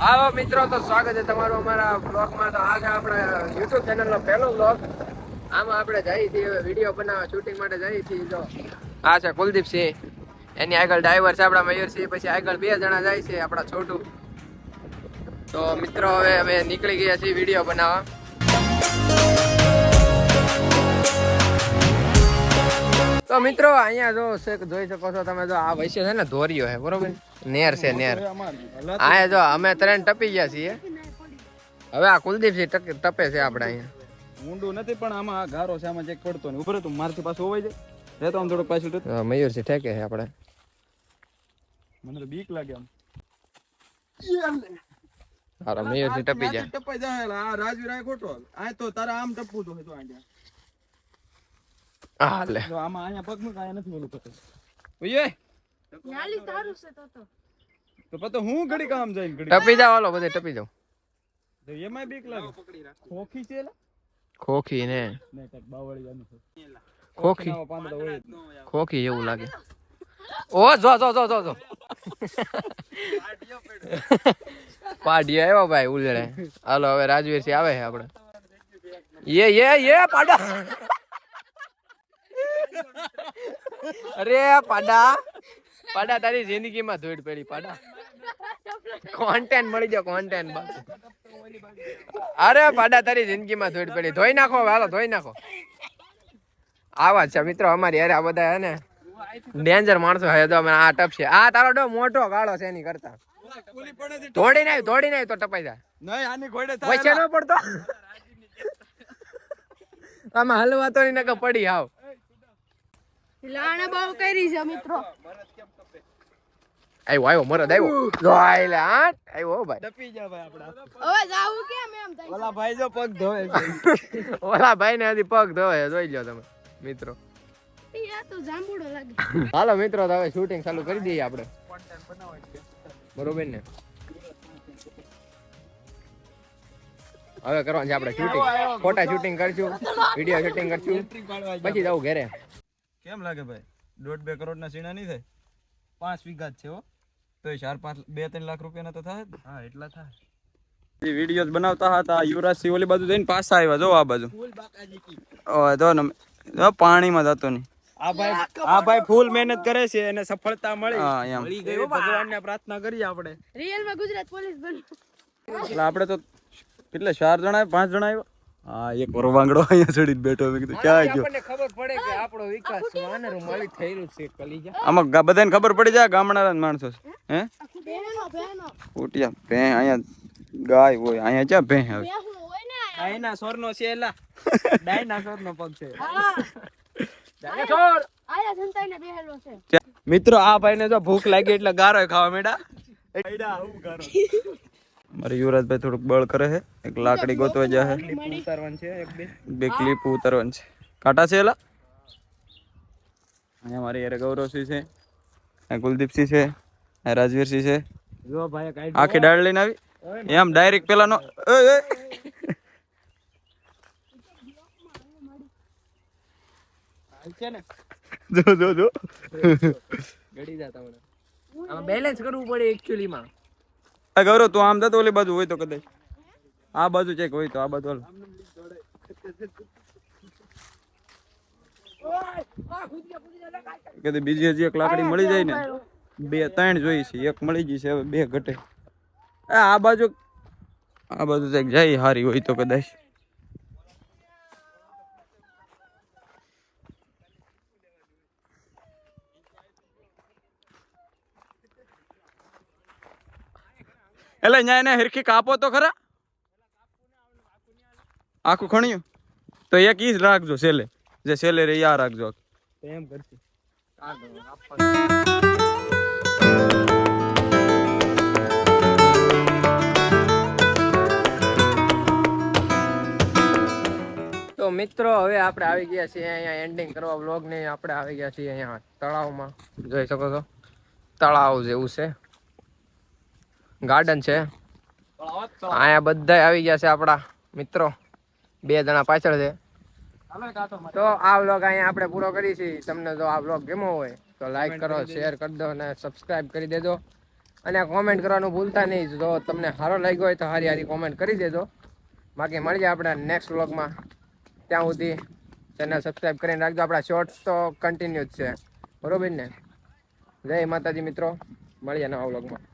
હાલો મિત્રો, તો સ્વાગત છે તમારું અમારા બ્લોગમાં. તો આજે આપણા યુટ્યુબ ચેનલનો પહેલો બ્લોગ. આમાં આપણે જઈએ છીએ વિડીયો બનાવવા, શૂટિંગ માટે જઈએ છીએ. જો આ છે કુલદીપસિંહ, એની આગળ ડ્રાઈવર છે આપણા મયુરસિંહ, પછી આગળ 2 જણા જાય છે આપણા છોટું. તો મિત્રો હવે અમે નીકળી ગયા છીએ વિડીયો બનાવવા. તો મિત્રો અહીંયા જો જોઈ શકો છો તમે, જો આ વૈશ્ય છે ને ધોરિયો છે, બરોબર, નેર છે નેર. અહીંયા જો અમે 3 ટપી ગયા છીએ. હવે આ કુલદીપસિંહ ટપે છે આપણે અહીંયા. ઊંડું નથી પણ આમાં ગારો છે, આમાં ચેક પડતો નહીં. ઉપર તું મારથી પાછું હોવાય જાય રહેતો આમ થોડુંક પાછું. મયુરસિંહ ઠેકે છે આપણે. મને તો બીક લાગે આમ. હાલો મયુરસિંહ ટપી જાય. ટપાઈ જાય. આ રાજવીર આ ખોટો. આ તો તારા આમ ટપવું તો તો આંડ્યા. હા લે. જો આમાં અહીંયા પગ મૂક, આયા નથી ઓલું પતો. ઓયે નાલી તારું છે તો પતો હું ઘડી કામ જઈને ઘડી ટપી જાવ, હાલો બધે ટપી જાવ. તો એમાંય બીક લાગે. ખોખી છે એલા ખોખી ને ને કાક બાવળી જાનું છે. ખોખી પાંદડા હોય જ. ખોખી એવું લાગે. ઓ જો જો જો જો જો પાડિયો આવ્યો ભાઈ ઉલડે. હાલો હવે રાજવીરસિંહ આવે છે આપણે. યે પાડા. અરે પાડા તારી જિંદગીમાં ધૂળ પડી પાડા. કોન્ટેન્ટ મળી ગયો, કોન્ટેન્ટ. અરે પાડા તારી જિંદગીમાં ધૂળ પડી. ધોઈ નાખો, હાલો ધોઈ નાખો. આવા છે મિત્રો અમારી યાર, આ બધા હે ને ડેન્જર માણસો હે. તો આ ટપ છે. આ તારો ડો મોટો ગાળો છે એની કરતા. તોડી નાય તો ટપાઈ જાય. નહીં આની ઘોડે વચ્ચે ન પડતો. આમાં હલવા તો નહીં નકર પડી આવ. લાણે બહુ કરી છે મિત્રો. આવ્યો મરદ આવ્યો. જોઈ લે આવ્યો ભાઈ. ટપી જા ભાઈ આપડા. હવે જાવું કેમ એમ થાય? ઓલા ભાઈ જો પગ ધોવે છે. ઓલા ભાઈ ને હજી પગ ધોવે. જોઈ લો તમે મિત્રો. આ તો જાંબુડો લાગે. હાલો મિત્રો, તો હવે શૂટિંગ ચાલુ કરી દઈએ આપણે, બરોબર ને? હવે કરવાનું છે આપણે શૂટિંગ. ફોટા શૂટિંગ કરશું, વિડીયો શૂટિંગ કરશું, પછી જવું ઘરે. કેમ લાગે ભાઈ? 1.5-2 કરોડ ના સીણા નહીં થાય? 5 વીઘા જ છે હો. તો 4-5-2-3 લાખ રૂપિયા તો થાય જ. હા એટલા થાય. વિડીયો બનાવતા હતા યુવરાજ સિંહ ઓલી બાજુ જઈને પાછા આવ્યા. જો આ બાજુ તો પાણીમાં જતો નહીં. આ ભાઈ ફૂલ મહેનત કરે છે અને સફળતા મળી ગઈ. ભગવાનને પ્રાર્થના કરીએ આપણે. રિયલ માં ગુજરાત પોલીસ બન. એટલે આપણે તો કેટલા 4 જણા 5 જણા આવ્યા. હા એક વરવાંગડો અહીંયા ચડીને બેઠો. મેં કીધું ક્યાં ગયો? આપણને ખબર પડે કે આપણો વિકાસ વાનર મળી થયેલું છે કલીજા. આમાં બધાને ખબર પડી જાય ગામડાના માણસો છે. હે બેનો ઉટિયા ભે અહીંયા ગાય હોય. અહીંયા ક્યાં ભે હવે? હોય ને ડાયનાસોર નો છે એલા. ડાયનાસોર નો પગ છે. હા ડાયનાસોર. આયા સંતાઈને બેહેલો છે. મિત્રો આ ભાઈ ને જો ભૂખ લાગી એટલે ગારો ખાવા મેડા. મારે યુવરાજભાઈ થોડુંક બળ કરે છે. એક લાકડી ગોતવા જાય છે. ઉતારવાનું છે બે ક્લિપ ઉતારવાની છે. કાંટા છે એલા. અહીંયા મારી યાર ગૌરવસિંહ છે, કુલદીપસિંહ છે, રાજવીરસિંહ છે. જો ભાઈ કાઈ આખી ડાળ લઈને આવી એમ ડાયરેક્ટ પેલા નો છે ને જો ગડી જાતા મને. આમાં બેલેન્સ કરવું પડે એક્ચ્યુઅલી માં. આ ગૌરવ તું આમ જતો ઓલી બાજુ હોય તો કદાચ આ બાજુ ચેક હોય તો આ બાજુ હાલ. કદી બીજી હજી એક લાકડી મળી જાય ને. 2-3 જોઈ છે. એક મળી ગઈ છે, હવે 2 ઘટે. આ બાજુ ચેક જાય હારી હોય તો કદાચ. એટલે ન્યા એને હિરખી કાપો તો ખરા. આખું ખણ્યું તો એક ઈ જ રાખજો. છેલ્લે જે છેલ્લે રે યા રાખજો. એમ કરશે. તો મિત્રો હવે આપણે આવી ગયા છીએ અહીંયા એન્ડિંગ કરવા વ્લોગ ને. આપણે આવી ગયા છીએ અહીંયા તળાવમાં. જોઈ શકો છો તળાવ જેવું છે, ગાર્ડન છે. અહીંયા બધા આવી ગયા છે આપણા મિત્રો. 2 જણા પાછળ છે. તો આ વ્લોગ અહીંયા આપણે પૂરો કરીએ છીએ. તમને જો આ વ્લોગ ગમ્યો હોય તો લાઈક કરો, શેર કરી દો અને સબસ્ક્રાઇબ કરી દેજો. અને કોમેન્ટ કરવાનું ભૂલતા નહીં. જો તમને સારો લાગ્યો હોય તો હારી હારી કોમેન્ટ કરી દેજો. બાકી મળીએ આપણે નેક્સ્ટ વ્લોગમાં. ત્યાં સુધી ચેનલ સબસ્ક્રાઈબ કરીને રાખજો. આપણા શોર્ટ્સ તો કન્ટિન્યુ જ છે, બરોબર ને? જય માતાજી મિત્રો, મળીએ નવા વ્લોગમાં.